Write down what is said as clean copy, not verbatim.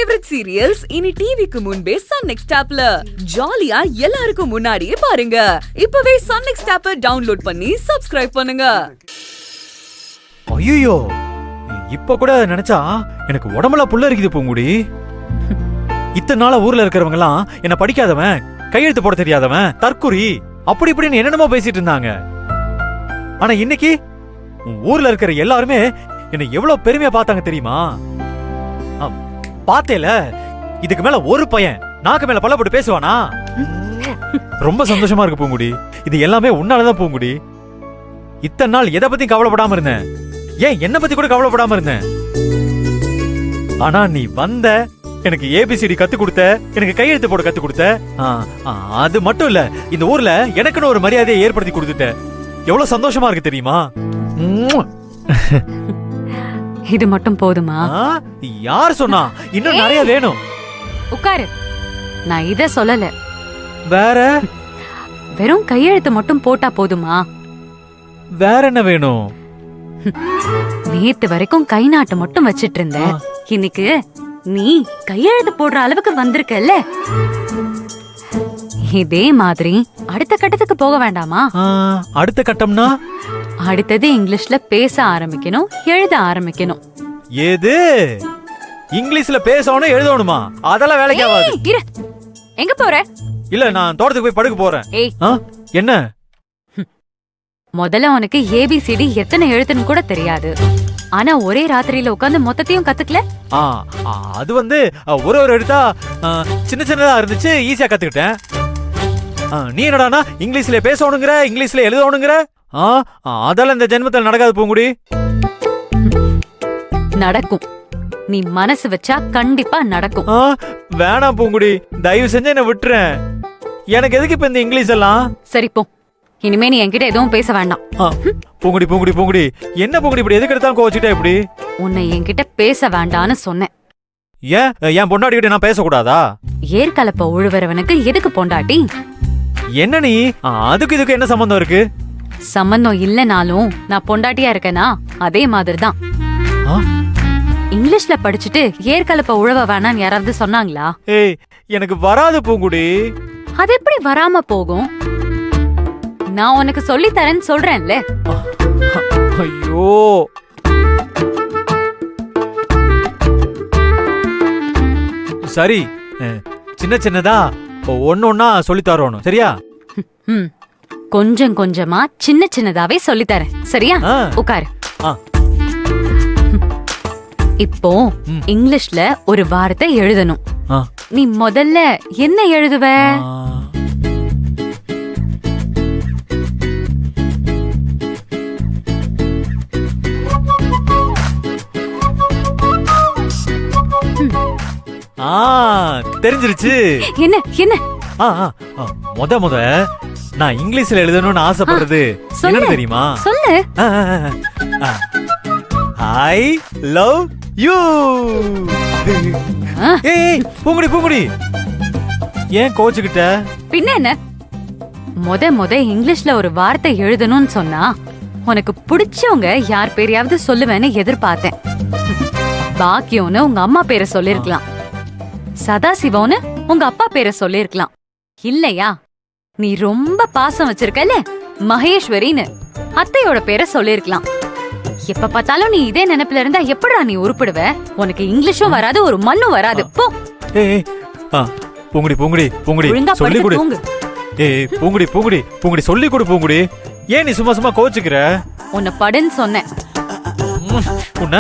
Favourite serials இனி டிவிக்கு முன்பே சன் நெக்ஸ்ட் ஆப்ல ஜாலியா எல்லாருக்கும் முன்னாடியே பாருங்க. இப்பவே சன் நெக்ஸ்ட் ஆப்பை டவுன்லோட் பண்ணி சப்ஸ்கிரைப் பண்ணுங்க. ஐயோ, இப்ப கூட நினைச்சா எனக்கு உடம்புல புல்ல இருக்குது பூங்குடி. இத்தனை நாள ஊர்ல இருக்கிறவங்க எல்லாம் என்ன படிக்காதவன், கையெழுத்து போட தெரியாதவன், தற்குறி அப்படி இப்படின்னு என்னென்னமோ பேசிட்டு இருந்தாங்க. ஆனா இன்னைக்கு ஊர்ல இருக்கிற எல்லாருமே என்ன எவ்வளவு பெருமையா பார்த்தாங்க தெரியுமா? பாத்தேல, இதுக்கு மேல ஒரு பையன் நாக்கு மேல பல்ல போட்டு பேசுவானா? ரொம்ப சந்தோஷமா இருக்கு பூங்குடி. இது எல்லாமே உன்னாலதான் பூங்குடி. இத்தனை நாள் எதை பத்தி கவலைப்படாம இருந்தேன், ஏன் என்ன பத்தி கூட கவலைப்படாம இருந்தேன். ஆனா நீ வந்த, எனக்கு ஏபிசிடி கத்து கொடுத்த, எனக்கு கையெழுத்து போட கத்து கொடுத்த. அது மட்டும் இல்ல, இந்த ஊர்ல எனக்குன்னு ஒரு மரியாதையை ஏற்படுத்தி கொடுத்துட்ட. எவ்வளவு சந்தோஷமா இருக்கு தெரியுமா? இது மட்டும் போதுமா? யார் சொன்னா? இன்னும் நிறைய வேணும். உட்காரு. நான் இத சொல்லல. வேற? வெறும் கையெழுத்து மட்டும் போட்டா போதுமா? வேற என்ன வேணும்? நேத்து வரைக்கும் கை நாட்டு மட்டும் வச்சிட்டு இருந்த, இன்னைக்கு நீ கையெழுத்து போடுற அளவுக்கு வந்திருக்கல்ல. இதே மாதிரி அடுத்த கட்டத்துக்கு போக வேண்டாமா? அடுத்த கட்டம்னா? அடுத்தது இங்கிலீஷ்ல பேச ஆரம்பிக்கணும், எழுத ஆரம்பிக்கணும். ஏது? இங்கிலீஷ்ல பேசணும், எழுதணுமா? அதெல்லாம் வேலைக்கு ஆகாது. இரு. எங்க போற? இல்ல, நான் தோட்டத்துக்கு போய் படுக்க போறேன். ஏய், என்ன? முதல்ல உனக்கு ஏபிசிடி எத்தனை எழுத்துன்னு கூட தெரியாது. ஆனா ஒரே ராத்திரியில உட்கார்ந்து மொத்தத்தையும் கத்துக்கல. அது வந்து ஒரு எழுத்தா சின்ன சின்னதா இருந்துச்சு, ஈஸியா கத்துக்கிட்டேன். நீ என்னடானா இங்கிலீஷ்ல பேசணுங்கிற, இங்கிலீஷ்ல எழுதணுங்கிற? அதெல்லாம் இந்த ஜென்மத்தில் நடக்காது பூங்குடி. நடக்கும். நீ மனசு வச்சா கண்டிப்பா நடக்கும். வேணாம் பூங்குடி, தயவு செஞ்சு என்ன விட்டுறேன். எனக்கு எதுக்கு இப்ப இந்த இங்கிலீஷ் எல்லாம்? சரி போ, இனிமே நீ என்கிட்ட எதுவும் பேச வேண்டாம். பூங்குடி பூங்குடி பூங்குடி, என்ன பூங்குடி இப்படி எதுக்கு எடுத்தாலும் கோவச்சிட்டே இப்படி? உன்னை என்கிட்ட பேச வேண்டான்னு சொன்னேன். ஏன் என் பொண்டாட்டி கிட்ட நான் பேசக்கூடாதா? ஏற்கலப்ப உழுவுறவனுக்கு எதுக்கு பொண்டாட்டி? என்ன நீ, அதுக்கு இதுக்கு என்ன சம்பந்தம் இருக்கு? சம்பந்தம் இல்லனாலும் நான் பொண்டாட்டியா இருக்கேனா அதே மாதிரிதான். இங்கிலீஷ்ல படிச்சுட்டு ஏற்கலப்ப உழவ வேணான்னு யாராவது சொன்னாங்களா? ஏய், எனக்கு வராது பூங்குடி. அது எப்படி வராம போகும்? நான் உனக்கு சொல்லி தரேன்னு சொல்றேன்ல. ஐயோ, சரி, சின்ன சின்னதா ஒன்னொன்னா சொல்லி தரணும், சரியா? கொஞ்சம் கொஞ்சமா சின்ன சின்னதாவே சொல்லி தரேன், சரியா? உட்காரு. இப்போ இங்கிலீஷ்ல ஒரு வார்த்தை எழுதணும். நீ முதல்ல என்ன எழுதுவ? தெரிஞ்சிருச்சு. என்ன என்ன? முத நான் இங்கிலீஷ்ல எழுதணும்னு ஆசைப்படுறது என்ன தெரியுமா? சொல்லு. I love you. ஏய் பூங்குடி பூங்குடி, ஏன் கோச்சுக்கிட்ட? பின்ன என்ன? முத இங்கிலீஷ்ல ஒரு வார்த்தை எழுதணும்னு சொன்னா உனக்கு பிடிச்சவங்க யார் பேரையாவது சொல்லுவேன்னு எதிர்பார்த்தேன். பாக்கியம்னு உங்க அம்மா பேரை சொல்லிருக்கலாம், சதாசிவம்னு உங்க அப்பா பேரை சொல்லிருக்கலாம். இல்லையா, நீ ரொம்ப பாசம் வச்சிருக்கல, மகேஸ்வரின்னு அத்தையோட பேரை சொல்லிருக்கலாம். எப்ப பார்த்தாலும் நீ இதே நினைப்புல இருந்தா எப்படா நீ உருப்பிடுவ? உனக்கு இங்கிலீஷும் வராது, ஒரு மண்ணும் வராது. போ. பூங்குடி பூங்குடி பூங்குடி, சொல்லி கொடு. ஏய் பூங்குடி பூங்குடி பூங்குடி, சொல்லி கொடு பூங்குடி. ஏன் நீ சும்மா சும்மா கோச்சுக்கிற? உன்னை படுன்னு சொன்னேன். உன்ன